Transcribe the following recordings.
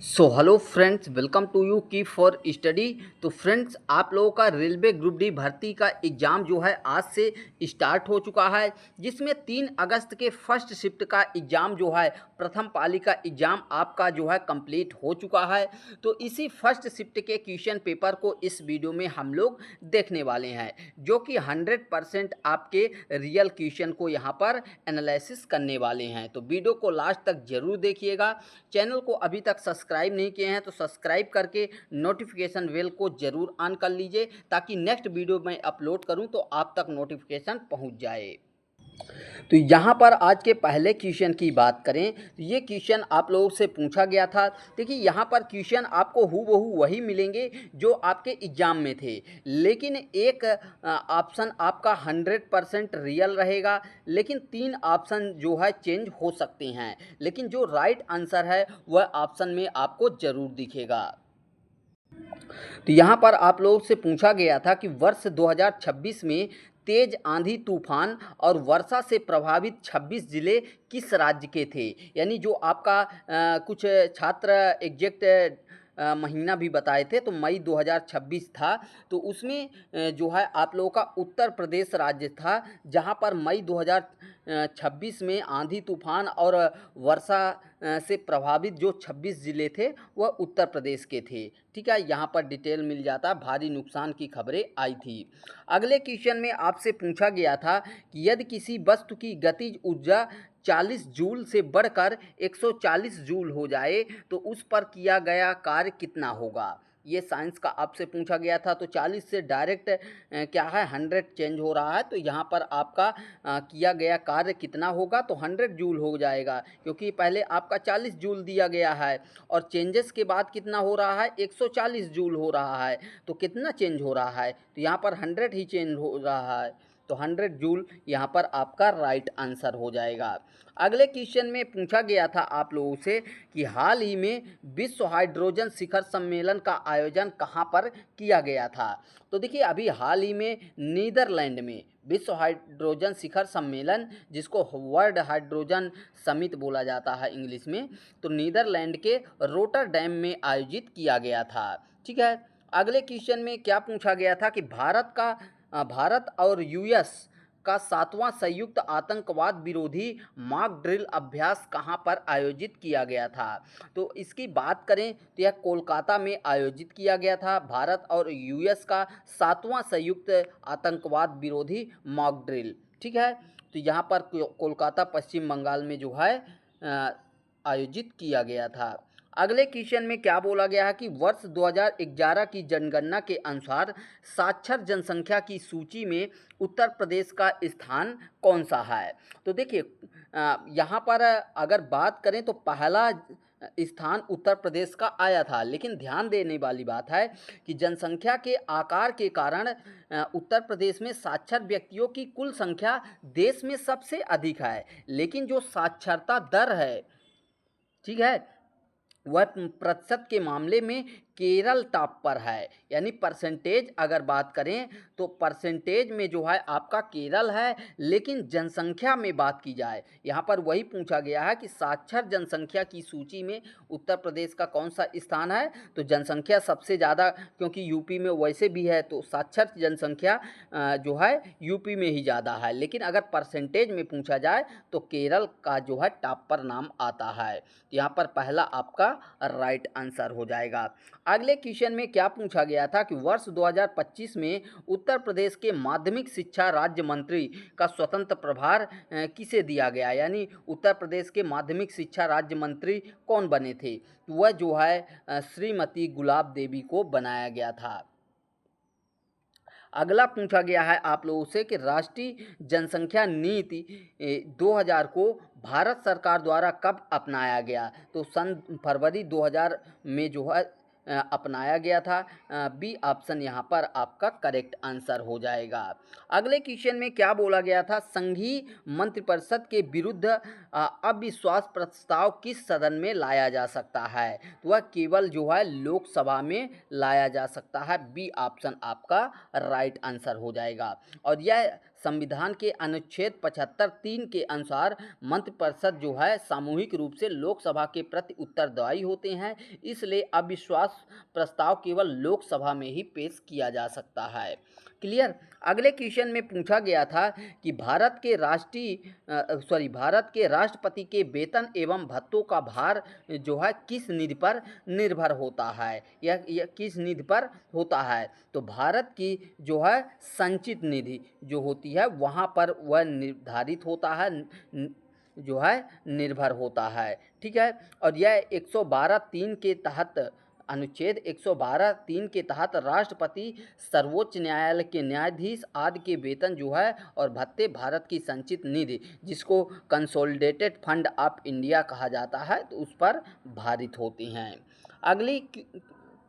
So hello friends, welcome to you key for study. तो friends, आप लोगों का रेलवे ग्रुप डी भर्ती का एग्ज़ाम जो है आज से स्टार्ट हो चुका है, जिसमें 3 अगस्त के फर्स्ट शिफ्ट का एग्ज़ाम जो है प्रथम पाली का एग्ज़ाम आपका जो है कंप्लीट हो चुका है। तो इसी फर्स्ट शिफ्ट के क्वेश्चन पेपर को इस वीडियो में हम लोग देखने वाले हैं, जो कि 100% आपके रियल क्वेश्चन को यहाँ पर एनालिसिस करने वाले हैं। तो वीडियो को लास्ट तक ज़रूर देखिएगा। चैनल को अभी तक सब्सक्राइब नहीं किए हैं तो सब्सक्राइब करके नोटिफिकेशन बेल को ज़रूर ऑन कर लीजिए, ताकि नेक्स्ट वीडियो मैं अपलोड करूं तो आप तक नोटिफिकेशन पहुंच जाए। तो यहाँ पर आज के पहले क्वेश्चन की बात करें तो ये क्वेश्चन आप लोगों से पूछा गया था। देखिए, यहाँ पर क्वेश्चन आपको हूबहू वही मिलेंगे जो आपके एग्ज़ाम में थे, लेकिन एक ऑप्शन आपका 100% रियल रहेगा, लेकिन 3 ऑप्शन जो है चेंज हो सकते हैं। लेकिन जो राइट आंसर है वह ऑप्शन में आपको ज़रूर दिखेगा। तो यहाँ पर आप लोगों से पूछा गया था कि वर्ष 2026 में तेज आंधी तूफान और वर्षा से प्रभावित 26 जिले किस राज्य के थे। यानी जो आपका कुछ छात्र एग्जैक्ट महीना भी बताए थे, तो मई 2026 था। तो उसमें जो है आप लोगों का उत्तर प्रदेश राज्य था, जहाँ पर मई 2026 में आंधी तूफान और वर्षा से प्रभावित जो 26 ज़िले थे वह उत्तर प्रदेश के थे। ठीक है, यहाँ पर डिटेल मिल जाता, भारी नुकसान की खबरें आई थी। अगले क्वेश्चन में आपसे पूछा गया था कि यदि किसी वस्तु की गतिज ऊर्जा 40 जूल से बढ़कर 140 जूल हो जाए तो उस पर किया गया कार्य कितना होगा। ये साइंस का आपसे पूछा गया था। तो 40 से डायरेक्ट क्या है 100 चेंज हो रहा है, तो यहाँ पर आपका किया गया कार्य कितना होगा, तो 100 जूल हो जाएगा, क्योंकि पहले आपका 40 जूल दिया गया है और चेंजेस के बाद कितना हो रहा है 140 जूल हो रहा है। तो कितना चेंज हो रहा है, तो यहाँ पर 100 ही चेंज हो रहा है, तो 100 जूल यहाँ पर आपका राइट आंसर हो जाएगा। अगले क्वेश्चन में पूछा गया था आप लोगों से कि हाल ही में विश्व हाइड्रोजन शिखर सम्मेलन का आयोजन कहाँ पर किया गया था। तो देखिए, अभी हाल ही में नीदरलैंड में विश्व हाइड्रोजन शिखर सम्मेलन, जिसको वर्ल्ड हाइड्रोजन समिट बोला जाता है इंग्लिश में, तो नीदरलैंड के रोटरडैम में आयोजित किया गया था। ठीक है, अगले क्वेश्चन में क्या पूछा गया था कि भारत और यूएस का 7वां संयुक्त आतंकवाद विरोधी मॉक ड्रिल अभ्यास कहाँ पर आयोजित किया गया था। तो इसकी बात करें तो यह कोलकाता में आयोजित किया गया था, भारत और यूएस का 7वां संयुक्त आतंकवाद विरोधी मॉक ड्रिल। ठीक है, तो यहाँ पर कोलकाता पश्चिम बंगाल में जो है आयोजित किया गया था। अगले क्वेश्चन में क्या बोला गया है कि वर्ष 2011 की जनगणना के अनुसार साक्षर जनसंख्या की सूची में उत्तर प्रदेश का स्थान कौन सा है। तो देखिए, यहाँ पर अगर बात करें तो पहला स्थान उत्तर प्रदेश का आया था, लेकिन ध्यान देने वाली बात है कि जनसंख्या के आकार के कारण उत्तर प्रदेश में साक्षर व्यक्तियों की कुल संख्या देश में सबसे अधिक है, लेकिन जो साक्षरता दर है, ठीक है, वह प्रतिशत के मामले में केरल टॉप पर है। यानी परसेंटेज अगर बात करें तो परसेंटेज में जो है आपका केरल है, लेकिन जनसंख्या में बात की जाए, यहाँ पर वही पूछा गया है कि साक्षर जनसंख्या की सूची में उत्तर प्रदेश का कौन सा स्थान है। तो जनसंख्या सबसे ज़्यादा, क्योंकि यूपी में वैसे भी है, तो साक्षर जनसंख्या जो है यूपी में ही ज़्यादा है, लेकिन अगर परसेंटेज में पूछा जाए तो केरल का जो है टॉप पर नाम आता है। यहाँ पर पहला आपका राइट आंसर हो जाएगा। अगले क्वेश्चन में क्या पूछा गया था कि वर्ष 2025 में उत्तर प्रदेश के माध्यमिक शिक्षा राज्य मंत्री का स्वतंत्र प्रभार किसे दिया गया। यानी उत्तर प्रदेश के माध्यमिक शिक्षा राज्य मंत्री कौन बने थे, वह जो है श्रीमती गुलाब देवी को बनाया गया था। अगला पूछा गया है आप लोगों से कि राष्ट्रीय जनसंख्या नीति 2000 को भारत सरकार द्वारा कब अपनाया गया। तो सन फरवरी 2000 में जो है अपनाया गया था। बी ऑप्शन यहाँ पर आपका करेक्ट आंसर हो जाएगा। अगले क्वेश्चन में क्या बोला गया था, संघीय मंत्रिपरिषद के विरुद्ध अविश्वास प्रस्ताव किस सदन में लाया जा सकता है। तो वह केवल जो है लोकसभा में लाया जा सकता है। बी ऑप्शन आपका राइट आंसर हो जाएगा। और यह संविधान के अनुच्छेद 75(3) के अनुसार मंत्रिपरिषद जो है सामूहिक रूप से लोकसभा के प्रति उत्तरदायी होते हैं, इसलिए अविश्वास प्रस्ताव केवल लोकसभा में ही पेश किया जा सकता है। क्लियर। अगले क्वेश्चन में पूछा गया था कि भारत के राष्ट्रपति के वेतन एवं भत्तों का भार जो है किस निधि पर निर्भर होता है, यह किस निधि पर होता है। तो भारत की जो है संचित निधि जो होती है वहाँ पर वह निर्धारित होता है, जो है निर्भर होता है। ठीक है। और यह 112(3) के तहत, अनुच्छेद 112(3) के तहत राष्ट्रपति, सर्वोच्च न्यायालय के न्यायाधीश आदि के वेतन जो है और भत्ते भारत की संचित निधि, जिसको कंसोलिडेटेड फंड ऑफ इंडिया कहा जाता है, तो उस पर भारित होती हैं। अगली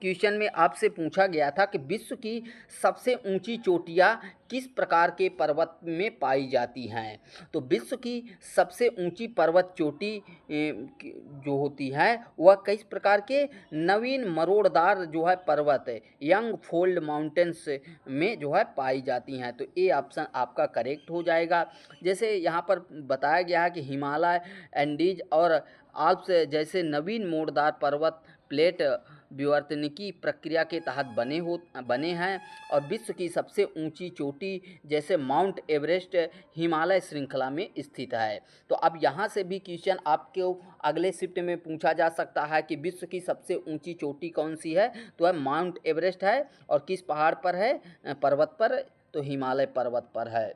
क्वेश्चन में आपसे पूछा गया था कि विश्व की सबसे ऊंची चोटियाँ किस प्रकार के पर्वत में पाई जाती हैं। तो विश्व की सबसे ऊंची पर्वत चोटी जो होती है वह किस प्रकार के नवीन मरोड़दार जो है पर्वत यंग फोल्ड माउंटेन्स में जो है पाई जाती हैं। तो ए ऑप्शन आपका करेक्ट हो जाएगा। जैसे यहाँ पर बताया गया है कि हिमालय, एंडीज और आल्प्स जैसे नवीन मोड़दार पर्वत प्लेट विवर्तनिकी प्रक्रिया के तहत बने हैं, और विश्व की सबसे ऊंची चोटी जैसे माउंट एवरेस्ट हिमालय श्रृंखला में स्थित है। तो अब यहाँ से भी क्वेश्चन आपको अगले शिफ्ट में पूछा जा सकता है कि विश्व की सबसे ऊंची चोटी कौन सी है। तो वह माउंट एवरेस्ट है, और किस पहाड़ पर है, पर्वत पर, तो हिमालय पर्वत पर है।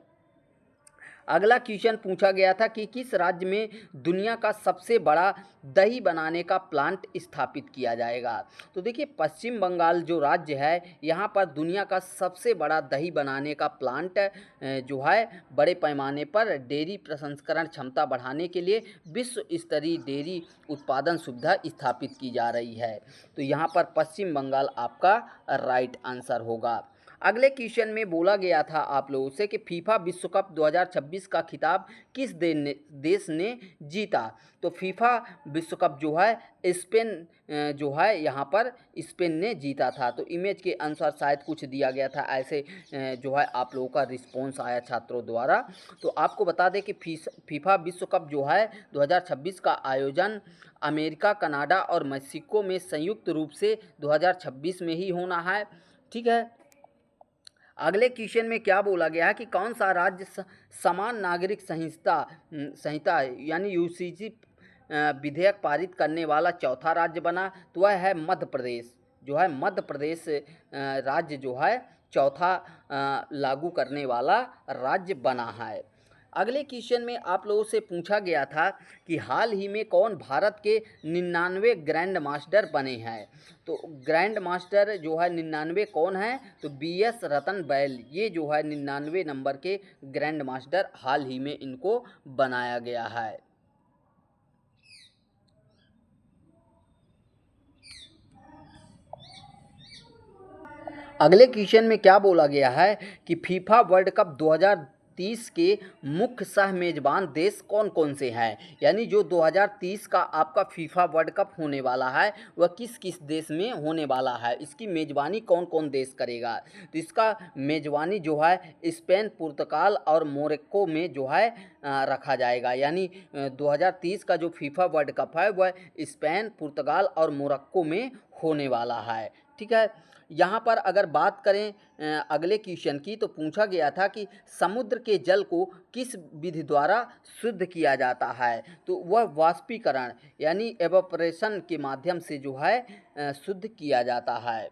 अगला क्वेश्चन पूछा गया था कि किस राज्य में दुनिया का सबसे बड़ा दही बनाने का प्लांट स्थापित किया जाएगा। तो देखिए पश्चिम बंगाल जो राज्य है यहाँ पर दुनिया का सबसे बड़ा दही बनाने का प्लांट जो है बड़े पैमाने पर डेयरी प्रसंस्करण क्षमता बढ़ाने के लिए विश्व स्तरीय डेयरी उत्पादन सुविधा स्थापित की जा रही है। तो यहाँ पर पश्चिम बंगाल आपका राइट आंसर होगा। अगले क्वेश्चन में बोला गया था आप लोगों से कि फीफा विश्व कप 2026 का खिताब किस देश ने जीता। तो फीफा विश्व कप जो है स्पेन जो है यहाँ पर स्पेन ने जीता था। तो इमेज के अनुसार शायद कुछ दिया गया था, ऐसे जो है आप लोगों का रिस्पॉन्स आया छात्रों द्वारा। तो आपको बता दें कि फीफा विश्व कप जो है 2026 का आयोजन अमेरिका, कनाडा और मेक्सिको में संयुक्त रूप से 2026 में ही होना है। ठीक है। अगले क्वेश्चन में क्या बोला गया है कि कौन सा राज्य समान नागरिक संहिता यानी यूसीसी विधेयक पारित करने वाला चौथा राज्य बना। तो वह है मध्य प्रदेश। जो है मध्य प्रदेश राज्य जो है चौथा लागू करने वाला राज्य बना है। अगले क्वेश्चन में आप लोगों से पूछा गया था कि हाल ही में कौन भारत के 99 ग्रैंड मास्टर बने हैं। तो ग्रैंड मास्टर जो है 99 कौन है, तो BS रतन बैल, ये जो है 99 नंबर के ग्रैंड मास्टर हाल ही में इनको बनाया गया है। अगले क्वेश्चन में क्या बोला गया है कि फीफा वर्ल्ड कप 2030 के मुख्य सह मेजबान देश कौन कौन से हैं। यानी जो 2030 का आपका फीफा वर्ल्ड कप होने वाला है वह किस किस देश में होने वाला है, इसकी मेज़बानी कौन कौन देश करेगा। तो इसका मेज़बानी जो है स्पेन, पुर्तगाल और मोरक्को में जो है रखा जाएगा। यानी 2030 का जो फीफा वर्ल्ड कप है वह स्पेन, पुर्तगाल और मोरक्को में होने वाला है। ठीक है। यहाँ पर अगर बात करें अगले क्वेश्चन की, तो पूछा गया था कि समुद्र के जल को किस विधि द्वारा शुद्ध किया जाता है। तो वह वाष्पीकरण यानी एवोपरेशन के माध्यम से जो है शुद्ध किया जाता है।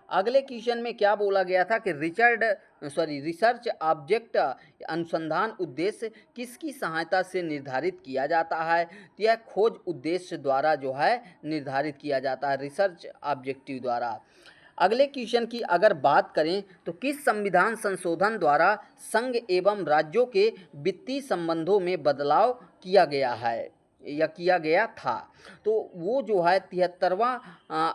अगले क्वेश्चन में क्या बोला गया था कि रिसर्च ऑब्जेक्ट अनुसंधान उद्देश्य किसकी सहायता से निर्धारित किया जाता है। तो यह खोज उद्देश्य द्वारा जो है निर्धारित किया जाता है, रिसर्च ऑब्जेक्टिव द्वारा। अगले क्वेश्चन की अगर बात करें तो किस संविधान संशोधन द्वारा संघ एवं राज्यों के वित्तीय संबंधों में बदलाव किया गया है या किया गया था। तो वो जो है 73वां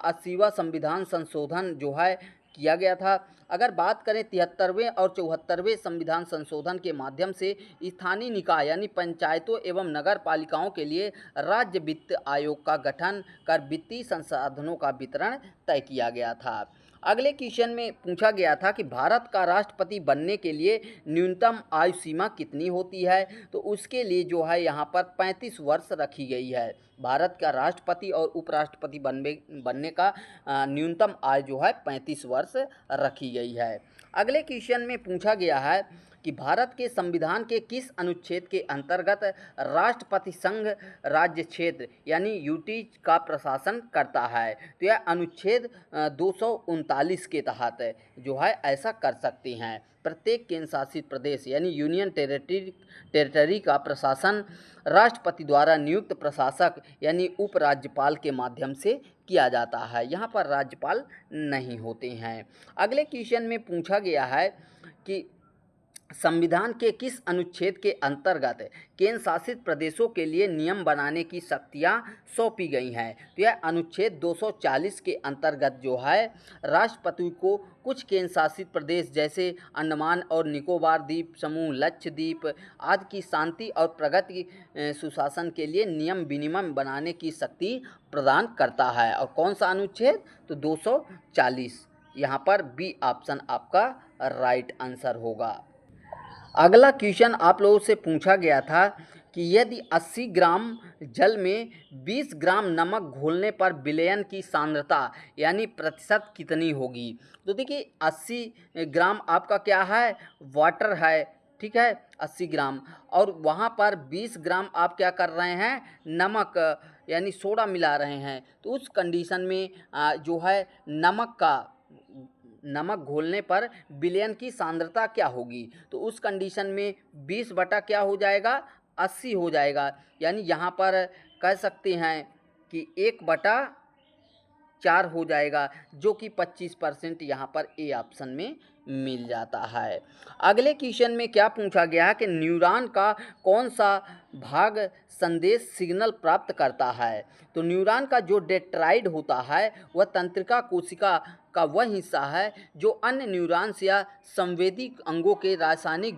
80वां संविधान संशोधन जो है किया गया था। अगर बात करें 73वें और 74वें संविधान संशोधन के माध्यम से स्थानीय निकाय यानी पंचायतों एवं नगर पालिकाओं के लिए राज्य वित्त आयोग का गठन कर वित्तीय संसाधनों का वितरण तय किया गया था। अगले क्वेश्चन में पूछा गया था कि भारत का राष्ट्रपति बनने के लिए न्यूनतम आयु सीमा कितनी होती है। तो उसके लिए जो है यहाँ पर 35 वर्ष रखी गई है। भारत का राष्ट्रपति और उपराष्ट्रपति बनने का न्यूनतम आयु जो है 35 वर्ष रखी गई है। अगले क्वेश्चन में पूछा गया है कि भारत के संविधान के किस अनुच्छेद के अंतर्गत राष्ट्रपति संघ राज्य क्षेत्र यानी यूटी का प्रशासन करता है। तो यह अनुच्छेद 239 के तहत जो है ऐसा कर सकते हैं। प्रत्येक केंद्र शासित प्रदेश यानी यूनियन टेरिटरी का प्रशासन राष्ट्रपति द्वारा नियुक्त प्रशासक यानी उपराज्यपाल के माध्यम से किया जाता है। यहाँ पर राज्यपाल नहीं होते हैं। अगले क्वेश्चन में पूछा गया है कि संविधान के किस अनुच्छेद के अंतर्गत केंद्र शासित प्रदेशों के लिए नियम बनाने की शक्तियां सौंपी गई हैं। तो यह अनुच्छेद 240 के अंतर्गत जो है राष्ट्रपति को कुछ केंद्र शासित प्रदेश जैसे अंडमान और निकोबार द्वीप समूह, लक्षद्वीप आदि की शांति और प्रगति सुशासन के लिए नियम विनियम बनाने की शक्ति प्रदान करता है। और कौन सा अनुच्छेद? तो 240। यहाँ पर बी ऑप्शन आपका राइट आंसर होगा। अगला क्वेश्चन आप लोगों से पूछा गया था कि यदि 80 ग्राम जल में 20 ग्राम नमक घोलने पर विलयन की सांद्रता यानी प्रतिशत कितनी होगी। तो देखिए 80 ग्राम आपका क्या है? वाटर है, ठीक है, 80 ग्राम, और वहाँ पर 20 ग्राम आप क्या कर रहे हैं? नमक यानी सोडा मिला रहे हैं। तो उस कंडीशन में जो है नमक घोलने पर विलयन की सांद्रता क्या होगी। तो उस कंडीशन में 20 बटा क्या हो जाएगा? 80 हो जाएगा। यानी यहाँ पर कह सकते हैं कि 1/4 हो जाएगा, जो कि 25% यहाँ पर ए ऑप्शन में मिल जाता है। अगले क्वेश्चन में क्या पूछा गया है कि न्यूरॉन का कौन सा भाग संदेश सिग्नल प्राप्त करता है। तो न्यूरॉन का जो डेंड्राइट होता है वह तंत्रिका कोशिका का वह हिस्सा है जो अन्य न्यूरॉन्स या संवेदी अंगों के रासायनिक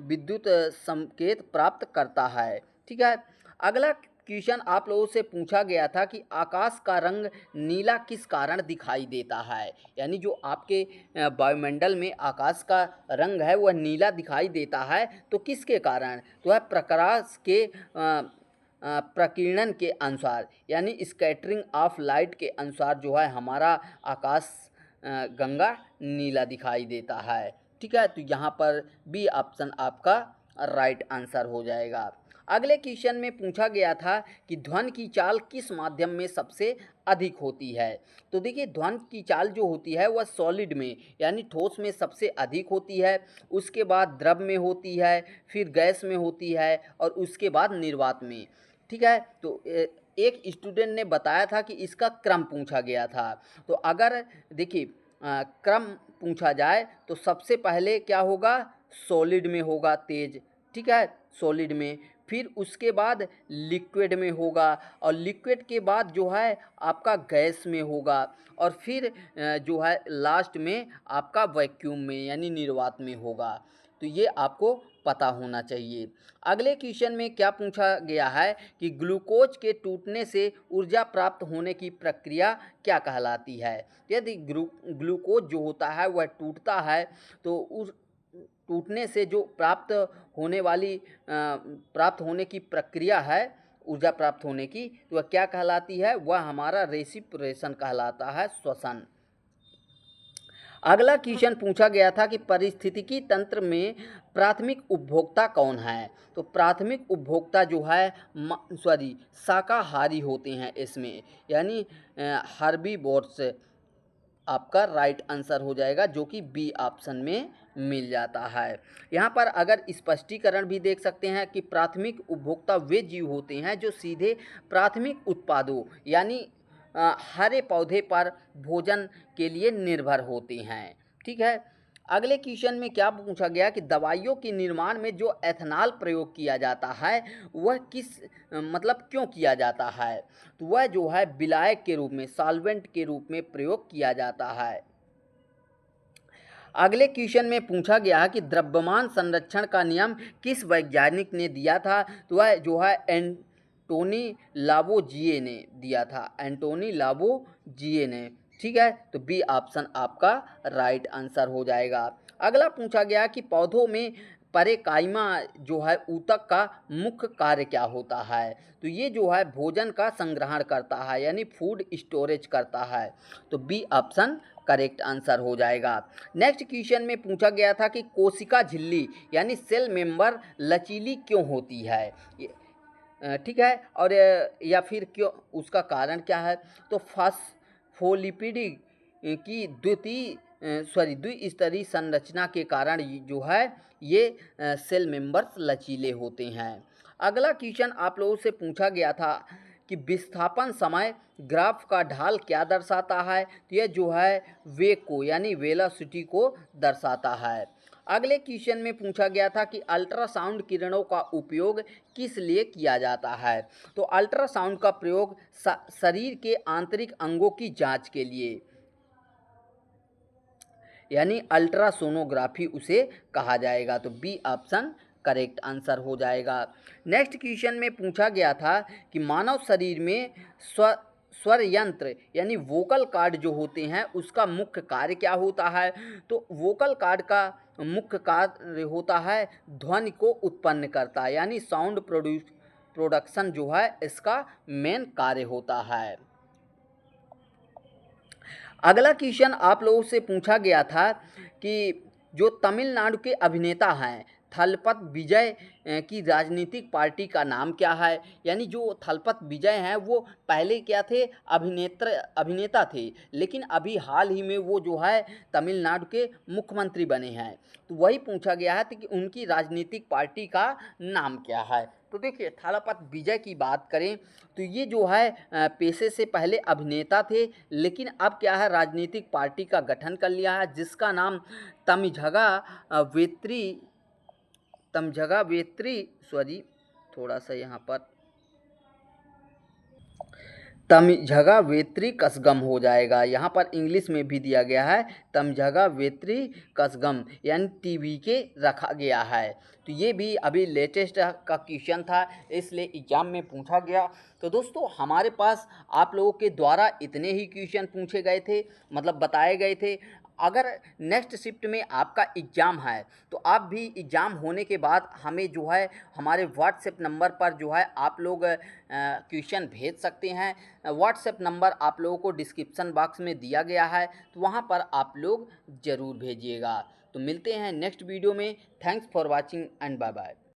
विद्युत संकेत प्राप्त करता है, ठीक है। अगला क्वेश्चन आप लोगों से पूछा गया था कि आकाश का रंग नीला किस कारण दिखाई देता है। यानी जो आपके वायुमंडल में आकाश का रंग है वह नीला दिखाई देता है, तो किसके कारण? तो वह प्रकाश के प्रकीर्णन के अनुसार यानी स्कैटरिंग ऑफ लाइट के अनुसार जो है हमारा आकाश गंगा नीला दिखाई देता है, ठीक है। तो यहाँ पर बी ऑप्शन आपका राइट आंसर हो जाएगा। अगले क्वेश्चन में पूछा गया था कि ध्वनि की चाल किस माध्यम में सबसे अधिक होती है। तो देखिए ध्वनि की चाल जो होती है वह सॉलिड में यानी ठोस में सबसे अधिक होती है, उसके बाद द्रव में होती है, फिर गैस में होती है और उसके बाद निर्वात में, ठीक है। तो एक स्टूडेंट ने बताया था कि इसका क्रम पूछा गया था। तो अगर देखिए क्रम पूछा जाए तो सबसे पहले क्या होगा? सॉलिड में होगा तेज, ठीक है, सॉलिड में, फिर उसके बाद लिक्विड में होगा और लिक्विड के बाद जो है आपका गैस में होगा और फिर जो है लास्ट में आपका वैक्यूम में यानी निर्वात में होगा। तो ये आपको पता होना चाहिए। अगले क्वेश्चन में क्या पूछा गया है कि ग्लूकोज के टूटने से ऊर्जा प्राप्त होने की प्रक्रिया क्या कहलाती है। यदि ग्लूकोज जो होता है वह टूटता है तो उस टूटने से जो प्राप्त होने की प्रक्रिया है ऊर्जा प्राप्त होने की, तो वह क्या कहलाती है? वह हमारा रेसिप्रेशन कहलाता है, श्वसन। अगला क्वेश्चन पूछा गया था कि पारिस्थितिकी तंत्र में प्राथमिक उपभोक्ता कौन है। तो प्राथमिक उपभोक्ता जो है शाकाहारी होते हैं इसमें, यानी हर्बीवोर्स आपका राइट आंसर हो जाएगा, जो कि बी ऑप्शन में मिल जाता है। यहाँ पर अगर स्पष्टीकरण भी देख सकते हैं कि प्राथमिक उपभोक्ता वे जीव होते हैं जो सीधे प्राथमिक उत्पादों यानी हरे पौधे पर भोजन के लिए निर्भर होते हैं, ठीक है। अगले क्वेश्चन में क्या पूछा गया कि दवाइयों के निर्माण में जो एथेनॉल प्रयोग किया जाता है वह क्यों किया जाता है। तो वह जो है विलायक के रूप में, सॉल्वेंट के रूप में प्रयोग किया जाता है। अगले क्वेश्चन में पूछा गया है कि द्रव्यमान संरक्षण का नियम किस वैज्ञानिक ने दिया था। तो वह जो है एंटोनी लावोजिए ने दिया था, एंटोनी लावोजिए ने, ठीक है, तो बी ऑप्शन आपका राइट आंसर हो जाएगा। अगला पूछा गया कि पौधों में परेकाइमा जो है ऊतक का मुख्य कार्य क्या होता है। तो ये जो है भोजन का संग्रहण करता है, यानी फूड स्टोरेज करता है। तो बी ऑप्शन करेक्ट आंसर हो जाएगा। नेक्स्ट क्वेश्चन में पूछा गया था कि कोशिका झिल्ली यानी सेल मेंबर लचीली क्यों होती है। ठीक है, और या फिर क्यों, उसका कारण क्या है। तो फॉस्फोलिपिड की द्विस्तरीय संरचना के कारण जो है ये सेल मेंबर्स लचीले होते हैं। अगला क्वेश्चन आप लोगों से पूछा गया था कि विस्थापन समय ग्राफ का ढाल क्या दर्शाता है। तो यह जो है वेग को यानी वेलोसिटी को दर्शाता है। अगले क्वेश्चन में पूछा गया था कि अल्ट्रासाउंड किरणों का उपयोग किस लिए किया जाता है। तो अल्ट्रासाउंड का प्रयोग शरीर के आंतरिक अंगों की जांच के लिए, यानी अल्ट्रासोनोग्राफी उसे कहा जाएगा। तो बी ऑप्शन करेक्ट आंसर हो जाएगा। नेक्स्ट क्वेश्चन में पूछा गया था कि मानव शरीर में स्वर यंत्र यानी वोकल कार्ड जो होते हैं उसका मुख्य कार्य क्या होता है। तो वोकल कार्ड का मुख्य कार्य होता है ध्वनि को उत्पन्न करता है, यानी साउंड प्रोडक्शन जो है इसका मेन कार्य होता है। अगला क्वेश्चन आप लोगों से पूछा गया था कि जो तमिलनाडु के अभिनेता हैं थलपत विजय की राजनीतिक पार्टी का नाम क्या है। यानी जो थलपत विजय हैं वो पहले क्या थे, अभिनेता थे, लेकिन अभी हाल ही में वो जो है तमिलनाडु के मुख्यमंत्री बने हैं। तो वही पूछा गया है कि उनकी राजनीतिक पार्टी का नाम क्या है। तो देखिए थलपत विजय की बात करें तो ये जो है पेशे से पहले अभिनेता थे, लेकिन अब क्या है राजनीतिक पार्टी का गठन कर लिया है जिसका नाम तमिझगा वेत्री तमझगा वेत्री सॉरी थोड़ा सा यहाँ पर तमझगा वेत्री कसगम हो जाएगा। यहाँ पर इंग्लिश में भी दिया गया है तमझगा वेत्री कसगम, यानी टीवी के रखा गया है। तो ये भी अभी लेटेस्ट का क्वेश्चन था, इसलिए एग्जाम में पूछा गया। तो दोस्तों हमारे पास आप लोगों के द्वारा इतने ही क्वेश्चन पूछे गए थे, मतलब बताए गए थे। अगर नेक्स्ट शिफ्ट में आपका एग्ज़ाम है तो आप भी एग्ज़ाम होने के बाद हमें जो है हमारे व्हाट्सएप नंबर पर जो है आप लोग क्वेश्चन भेज सकते हैं। व्हाट्सएप नंबर आप लोगों को डिस्क्रिप्शन बॉक्स में दिया गया है, तो वहाँ पर आप लोग ज़रूर भेजिएगा। तो मिलते हैं नेक्स्ट वीडियो में। Thanks for watching and bye bye.